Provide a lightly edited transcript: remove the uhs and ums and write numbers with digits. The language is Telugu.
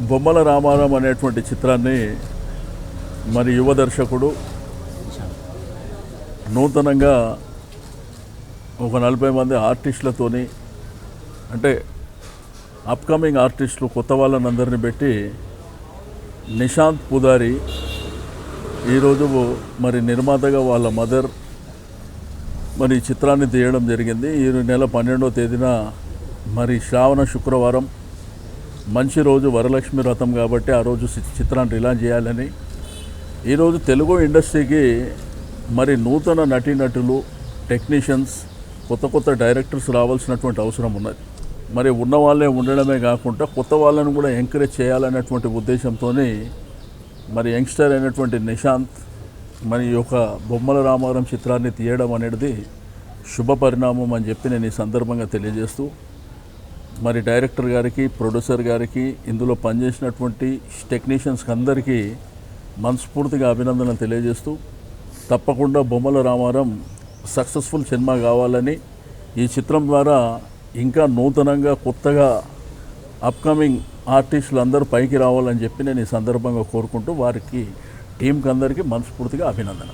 బొమ్మల రామారాం అనేటువంటి చిత్రాన్ని మరి యువ దర్శకుడు నూతనంగా ఒక 40 మంది ఆర్టిస్టులతోని, అంటే అప్కమింగ్ ఆర్టిస్టులు కొత్త వాళ్ళని అందరినీ పెట్టి నిశాంత్ పుదారి ఈరోజు మరి నిర్మాతగా వాళ్ళ మదర్ మరి ఈ చిత్రాన్ని తీయడం జరిగింది. ఈ నెల 12వ తేదీన మరి శ్రావణ శుక్రవారం మంచి రోజు, వరలక్ష్మి వ్రతం కాబట్టి ఆ రోజు చిత్రాన్ని రిలాంచ్ చేయాలని ఈరోజు తెలుగు ఇండస్ట్రీకి మరి నూతన నటీనటులు, టెక్నీషియన్స్, కొత్త డైరెక్టర్స్ రావాల్సినటువంటి అవసరం ఉన్నది. మరి ఉన్న వాళ్ళే ఉండడమే కాకుండా కొత్త వాళ్ళను కూడా ఎంకరేజ్ చేయాలనేటువంటి ఉద్దేశంతో మరి యంగ్స్టర్ అయినటువంటి నిశాంత్ మరి యొక్క బొమ్మల రామారాం చిత్రాన్ని తీయడం అనేది శుభ పరిణామం అని చెప్పి నేను ఈ సందర్భంగా తెలియజేస్తూ, మరి డైరెక్టర్ గారికి, ప్రొడ్యూసర్ గారికి, ఇందులో పనిచేసినటువంటి టెక్నీషియన్స్కి అందరికీ మనస్ఫూర్తిగా అభినందనలు తెలియజేస్తూ, తప్పకుండా బొమ్మల రామారాం సక్సెస్ఫుల్ సినిమా కావాలని, ఈ చిత్రం ద్వారా ఇంకా నూతనంగా కొత్తగా అప్కమింగ్ ఆర్టిస్టులు అందరూ పైకి రావాలని చెప్పి నేను ఈ సందర్భంగా కోరుకుంటూ వారికి టీంకి అందరికీ మనస్ఫూర్తిగా అభినందన.